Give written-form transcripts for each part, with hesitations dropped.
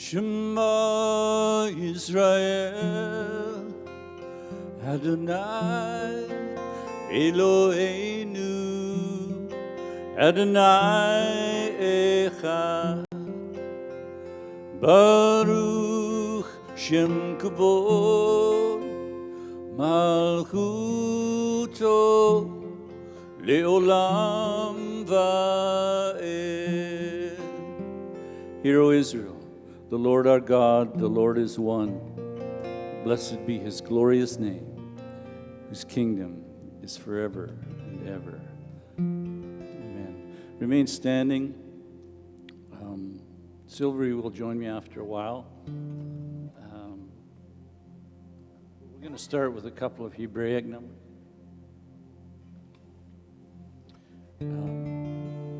Shema Israel, Adonai Eloheinu, Adonai Echad, Baruch Shem Kavod, Malchuto Leolam Va'ed. Hear, O Israel, the Lord our God, the Lord is one. Blessed be his glorious name, whose kingdom is forever and ever. Amen. Remain standing. Sylvie will join me after a while. We're going to start with a couple of Hebraic numbers.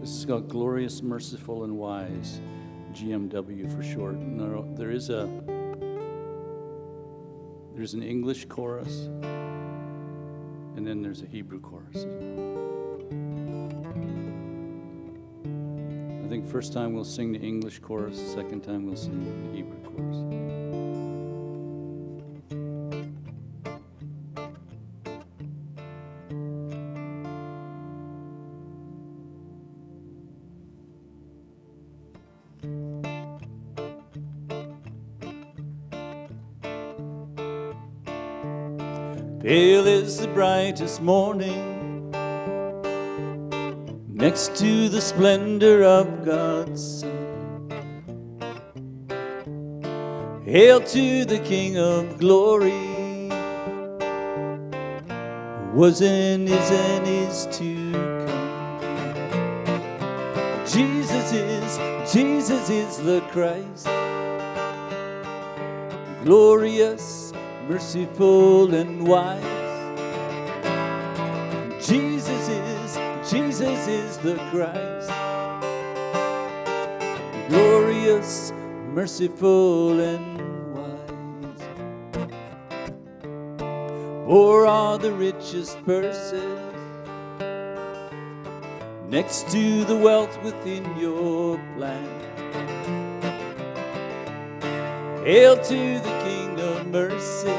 This is called Glorious, Merciful, and Wise, GMW for short. No, there's an English chorus, and then there's a Hebrew chorus. I think first time we'll sing the English chorus, second time we'll sing the Hebrew chorus. Pale is the brightest morning, next to the splendor of God's Son. Hail to the King of glory, who was and is to come. Jesus is the Christ, glorious, merciful, and wise. Jesus is the Christ, glorious, merciful, and wise. Pour all the richest purses next to the wealth within your plan. Hail to the King of mercy,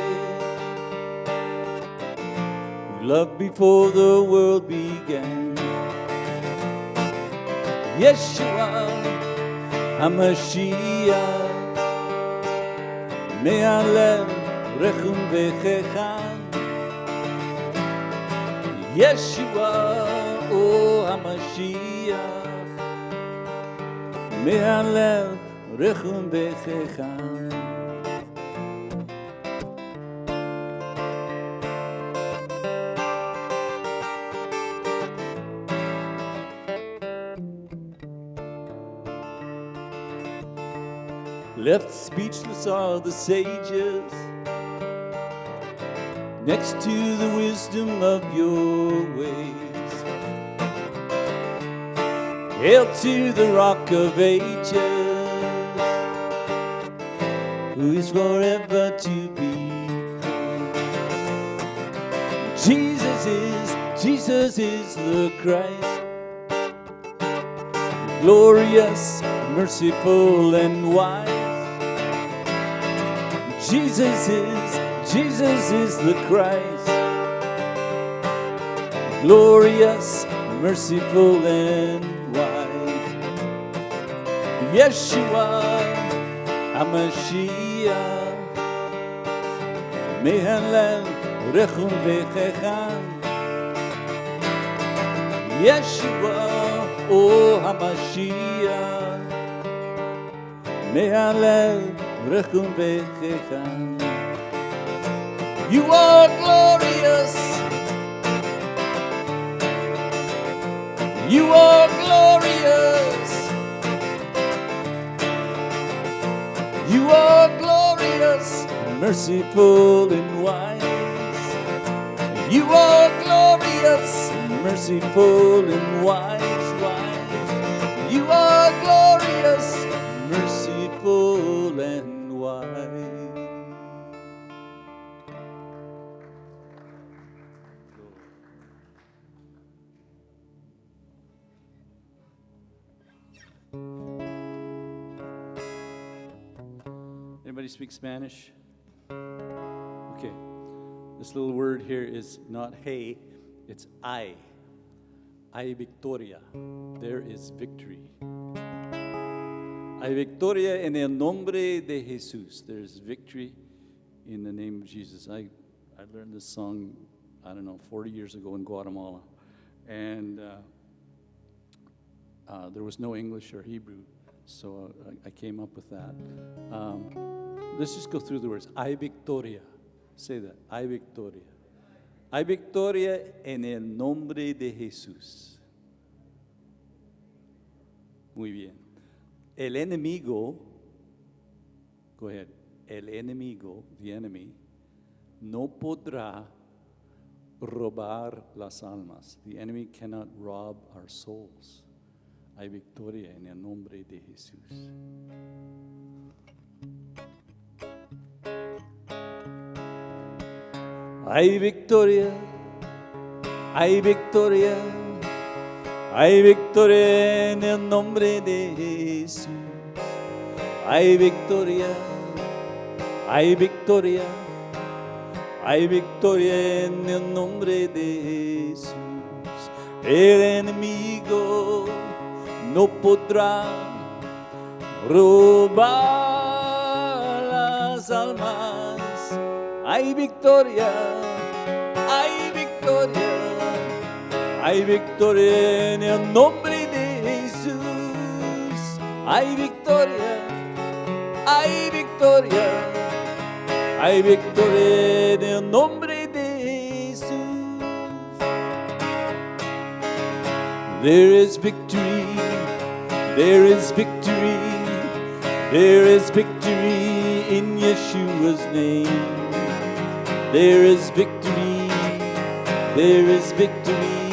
who loved before the world began. Yeshua HaMashiach, Me'alev Rechum V'Checham. Yeshua, oh HaMashiach, Me'alev Rechum V'Checham. Left speechless are the sages, next to the wisdom of your ways. Hail to the Rock of Ages, who is forever to be praised. Jesus is the Christ, glorious, merciful, and wise. Jesus is the Christ, glorious, merciful, and wise. Yeshua HaMashiach, Me'alev Rechum V'Checham. Yeshua, oh HaMashiach, Me'alev Rechum V'Checham. You are glorious, you are glorious, you are glorious, merciful and wise. You are glorious, merciful and wise, wise. You are glorious, merciful and wise. Anybody speak Spanish? Okay. This little word here is not hey, it's I. Hay victoria. There is victory. Hay victoria en el nombre de Jesús. There is victory in the name of Jesus. I learned this song, 40 years ago in Guatemala. And there was no English or Hebrew, so I came up with that. Let's just go through the words. Hay victoria. Say that. Hay victoria. Hay victoria en el nombre de Jesús. Muy bien. El enemigo, go ahead. El enemigo, the enemy, no podrá robar las almas. The enemy cannot rob our souls. Hay victoria en el nombre de Jesús. Hay victoria, hay victoria, hay victoria en el nombre de Jesús. Hay victoria, hay victoria, hay victoria en el nombre de Jesús. El enemigo no podrá robar las almas. Hay victoria, hay victoria, hay victoria en el nombre de Jesús. Hay victoria, hay victoria, hay victoria en el nombre de Jesús. There is victory, there is victory, there is victory in Yeshua's name. There is victory, there is victory,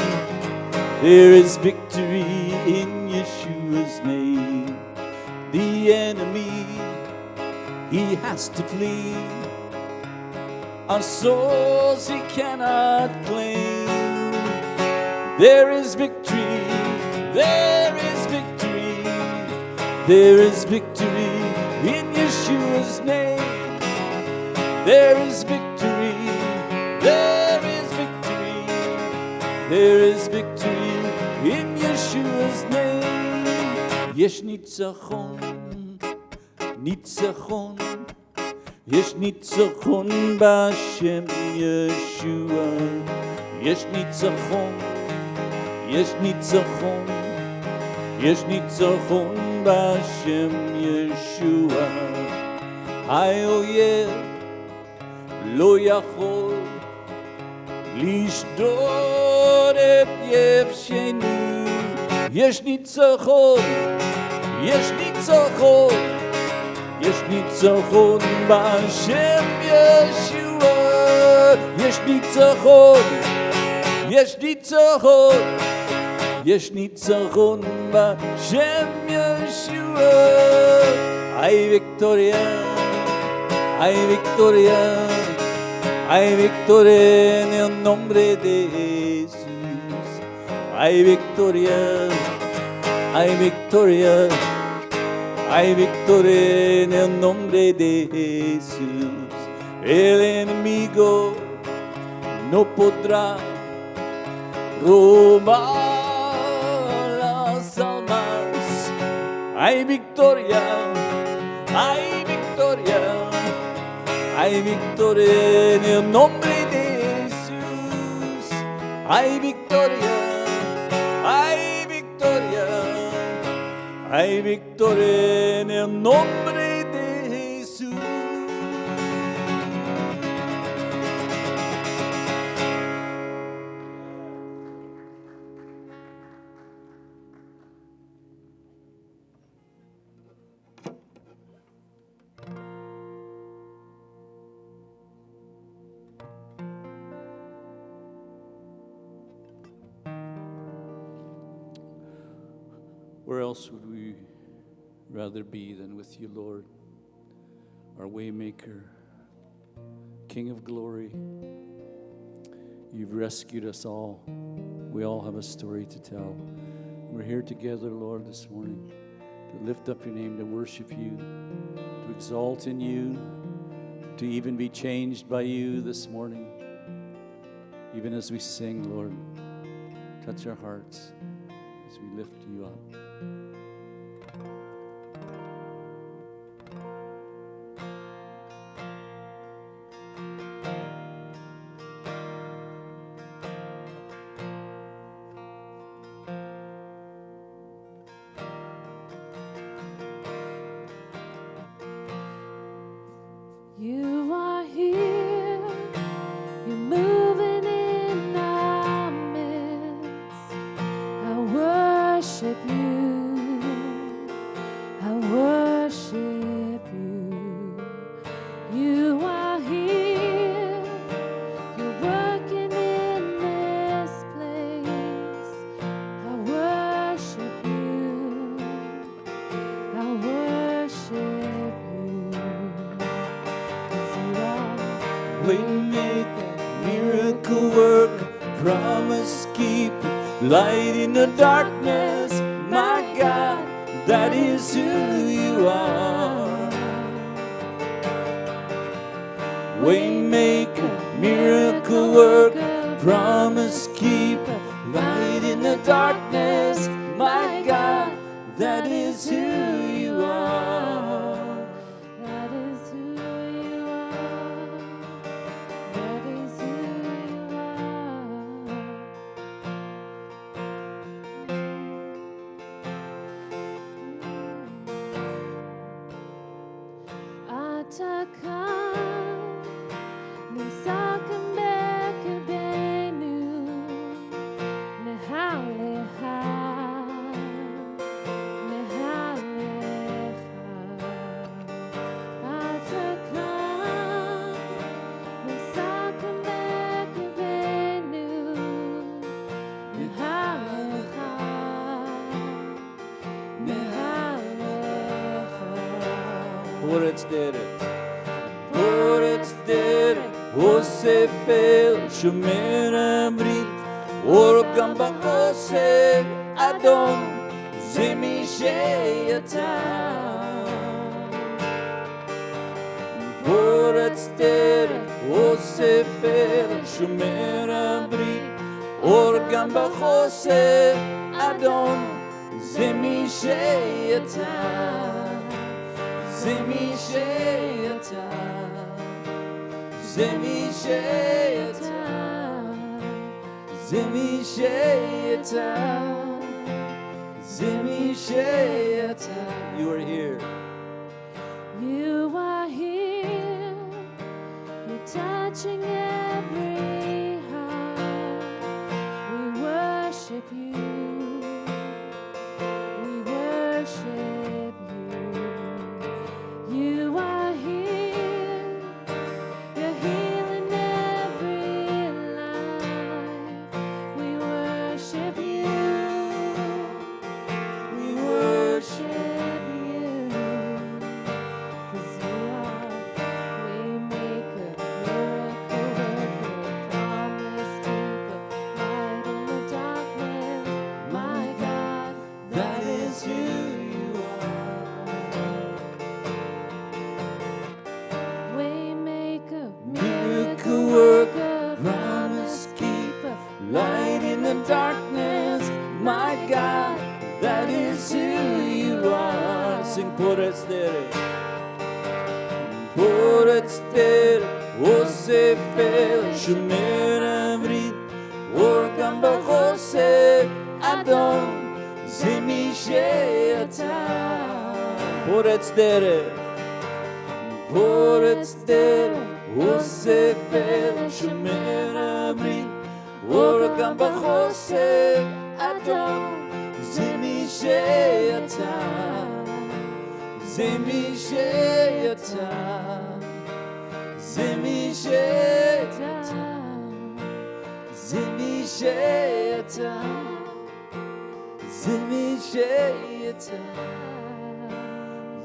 there is victory in Yeshua's name. The enemy, he has to flee. Our souls he cannot claim. There is victory, there is victory, there is victory in Yeshua's name. There is victory, there is victory, there is victory in Yeshua's name. Yesh nitzachon, nitzachon, yesh nitzachon b'Hashem Yeshua. Yesh nitzachon, yesh nitzachon, yesh nitzachon b'Hashem Yeshua. Hayoyeh לא יכול לשדוד את יבשני. יש ניצחון, יש ניצחון, יש ניצחון בהשם ישוע. יש ניצחון, יש ניצחון, יש ניצחון בהשם ישוע. Hay victoria, hay victoria, hay victoria en el nombre de Jesús. Hay victoria, hay victoria, hay victoria en el nombre de Jesús. El enemigo no podrá robar las almas. Hay victoria, hay victoria, hay victoria en el nombre de Jesús. Hay victoria, hay victoria, hay victoria en el nombre de Jesús. Where else would we rather be than with you, Lord, our Waymaker, King of glory? You've rescued us all. We all have a story to tell. We're here together, Lord, this morning to lift up your name, to worship you, to exalt in you, to even be changed by you this morning. Even as we sing, Lord, touch our hearts as we lift you up. You are here, you're moving in our midst. I worship you, I worship you. You are here, you're working in this place. I worship you, I worship you. Waymaker, miracle worker, promise keeper, light in the darkness, my God, that is who you are. Waymaker, miracle worker, promise keeper, light in the darkness, my God, that is who you are. That is who you are. That is who you are. Atakan, nisakan bekebenu, nehaleha, nehaleha. Atakan, nisakan bekebenu, nehaleha, nehaleha. Por it's there, o se fel, shumer abrit, or gamba ose, adon, zemi sheyata. Por it's there, o se fel, shumer abrit, or gamba ose, adon, zemi sheyata. Zemi sheyata, zemi sheyata, zemi sheyata, zemi sheyata. You are here. You are here, you're touching every heart. We worship you, we worship you. You are here, you're healing every life. We worship you, we worship you. 'Cause you are waymaker, miracle worker, promise keeper, light in the darkness. My God, That is who you are. waymaker, Miracle worker, promise keeper, light in the darkness. My God, that is who you are. Sing por it's there. Por it's there, o se fel, shumer abrit, or gamba ose, adon, zemi sheyata. Por it's there. Por it's there, o se fel, shumer abrit, or gamba ose, adon, zemi sheyata, zemi sheyata, zemi sheyata, zemi sheyata, zemi sheyata.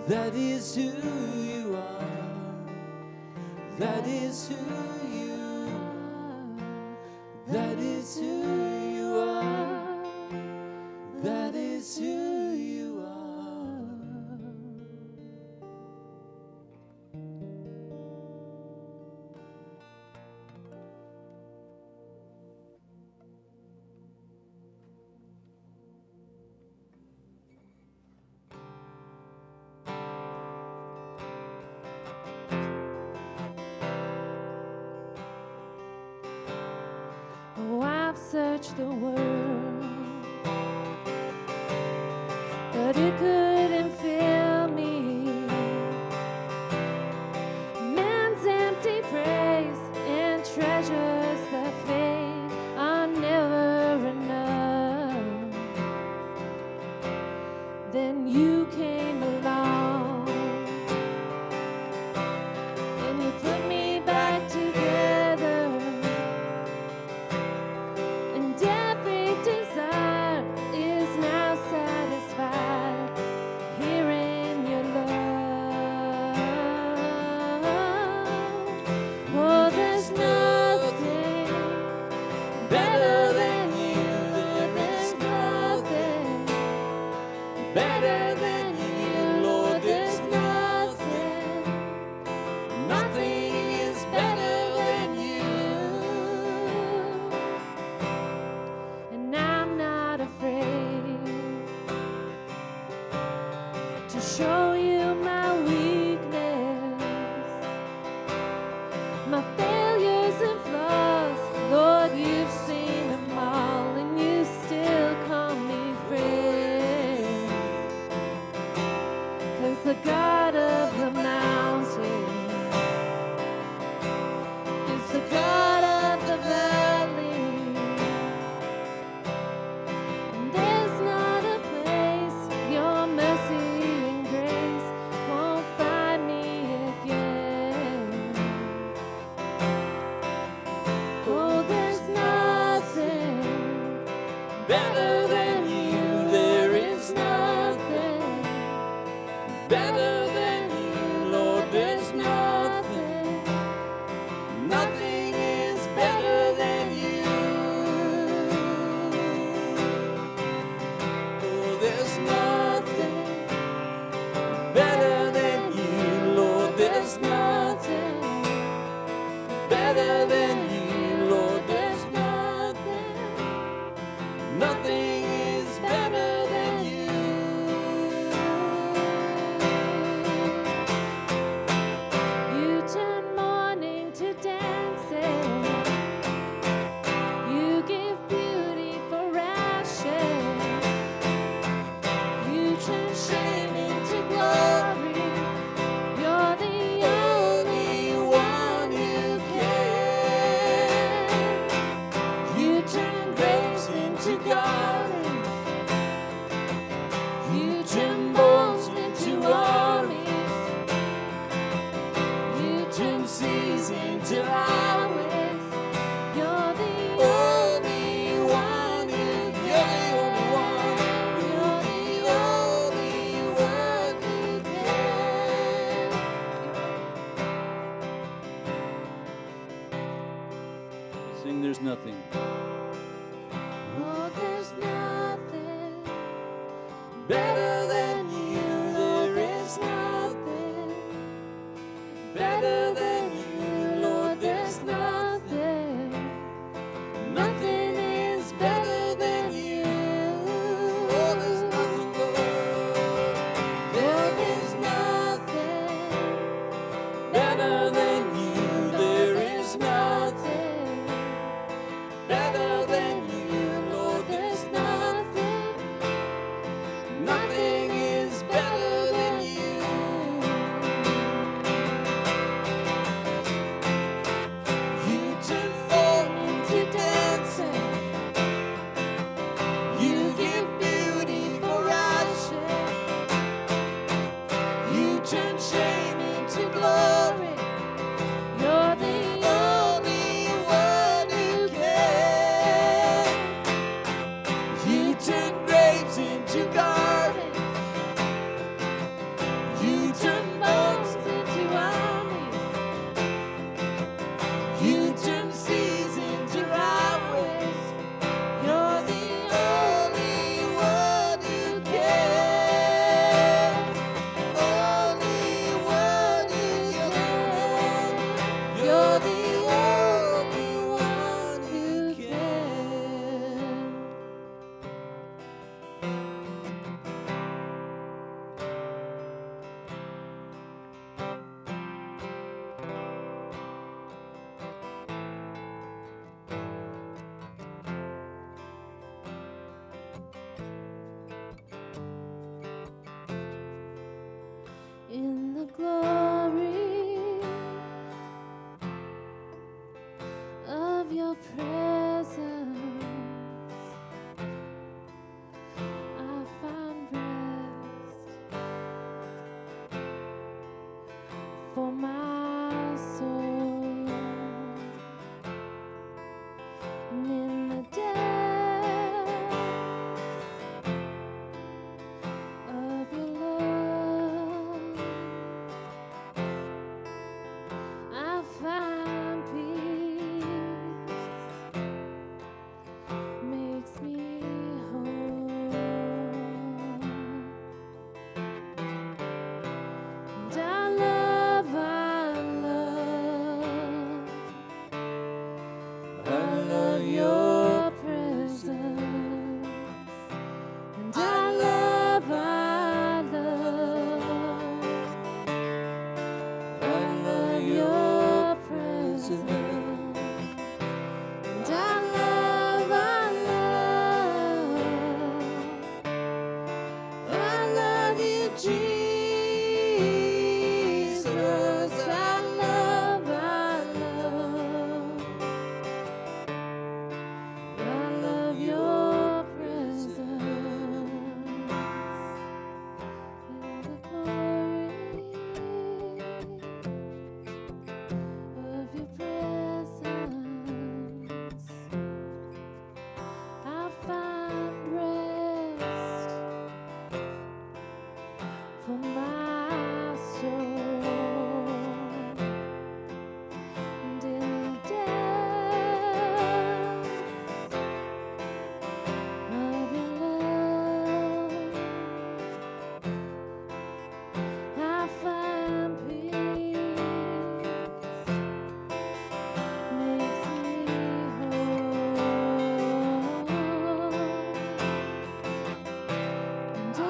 That is who you are. That is who you are. That is who you are. That is who you are. search the world, but it couldn't fill me. Man's empty praise and treasures that fade are never enough. Then you came along and you put me back together, and every desire is now satisfied here in your love. Oh, there's nothing better than you. There's nothing better than you, Lord. There's nothing. Nothing is better than you. And I'm not afraid to show you my weakness, my failures and flaws. Lord, you've seen them all, and you still call me friend. 'Cause the God of the mountain is the God of the valley. And there's not a place your mercy and grace won't find me again. Oh, there's nothing better than you. There is nothing better than you, Lord. There's nothing. Nothing is better than you. Oh, there's nothing better than you, Lord. There's nothing better than you, Lord. There's nothing. Nothing is better than you. You turn mourning to dancing. You give beauty for ashes. You turn shame into glory. You're the only one who can. You turn graves into gardens. You turn bones into armies. You turn seas into highways. You're the only one who can. You're the only one who can. Sing There's Nothing. Oh, there's nothing better than you. There is nothing better than you, Lord. There's nothing. Nothing is better than you. Oh, there's nothing, Lord. There is nothing better than you. There is nothing better than you, Lord. There's nothing. Nothing is better than you. You turn form into dancing. You give beauty for ashes. You turn shame into glory. soul. And in the depths of your love, I find peace, makes me whole. And I love your presence. And I love your presence. And I love you, Jesus. I love your presence. In the glory of your presence, I find rest for my soul. And in the depths of your love, I find peace, makes me whole. And I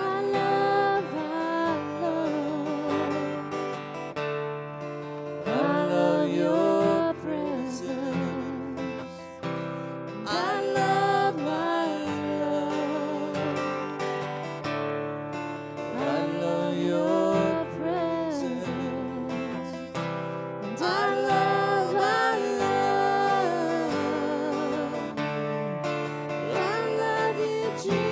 love your presence. I love your presence. And I love you, Jesus.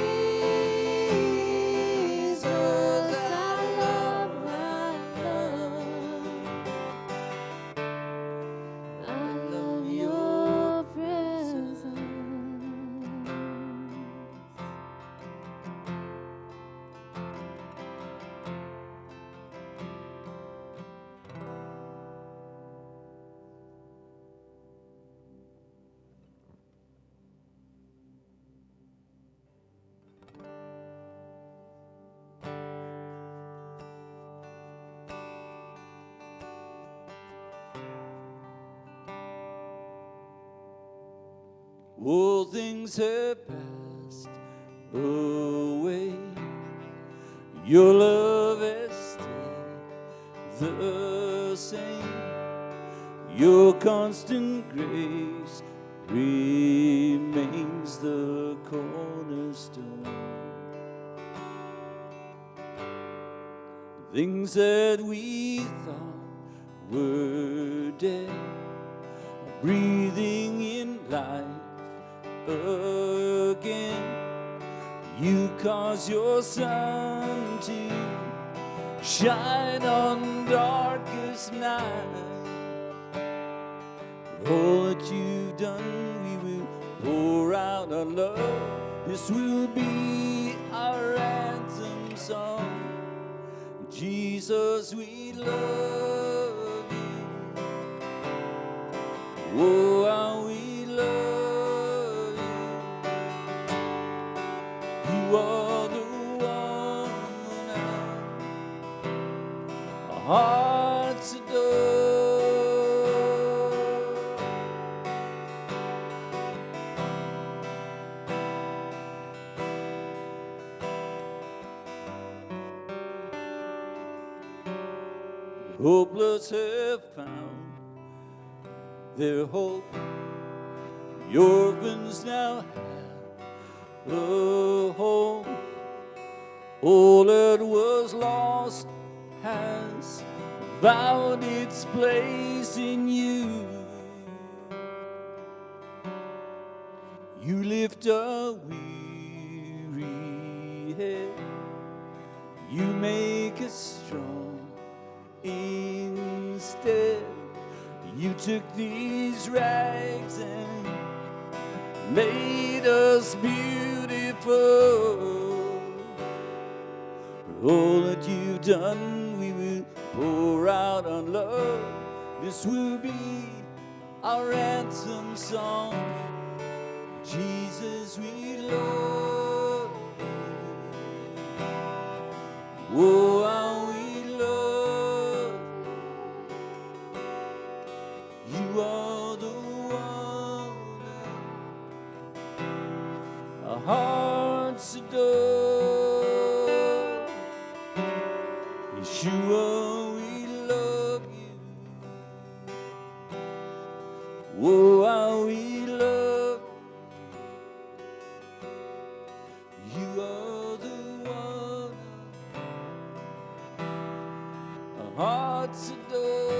I love your presence. All things have passed away. Your love has stayed the same. Your constant grace remains the cornerstone. Things that we thought were dead, breathing in life again. You cause your sun to shine on darkest night. For all that you've done, we will pour out our love. This will be our anthem song. Jesus, we love you. Oh, how we love you. You are the one our hearts adore. Hopeless have found their hope. The orphans now have a home. All that was lost has found its place in you. You lift a weary head. You make us strong instead. You took these rags and made us beautiful. For all that you've done, we will pour out our love. This will be our anthem song. Jesus, we love you. Oh, how we love you. You are the one our hearts adore. Yeshua, we love you. Oh, how we love you. You are the one our hearts adore.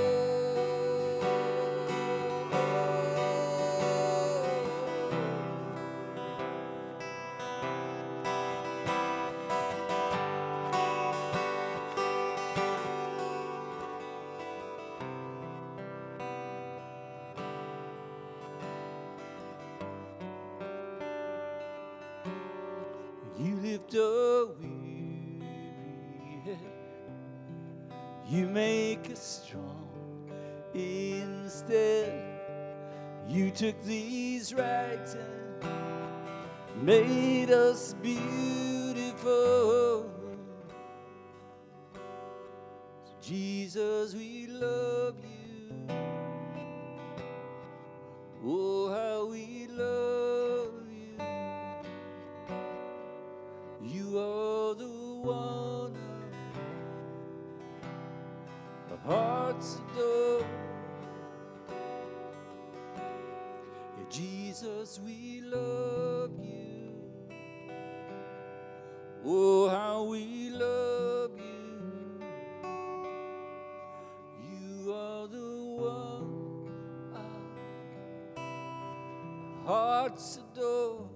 You lift a weary head. You make us strong instead. You took these rags and made us beautiful. So Jesus, we love you. Oh, how we love you. You are the one our hearts adore. Yeah, Jesus, we love you. Oh, how we love you. You are the one our hearts adore.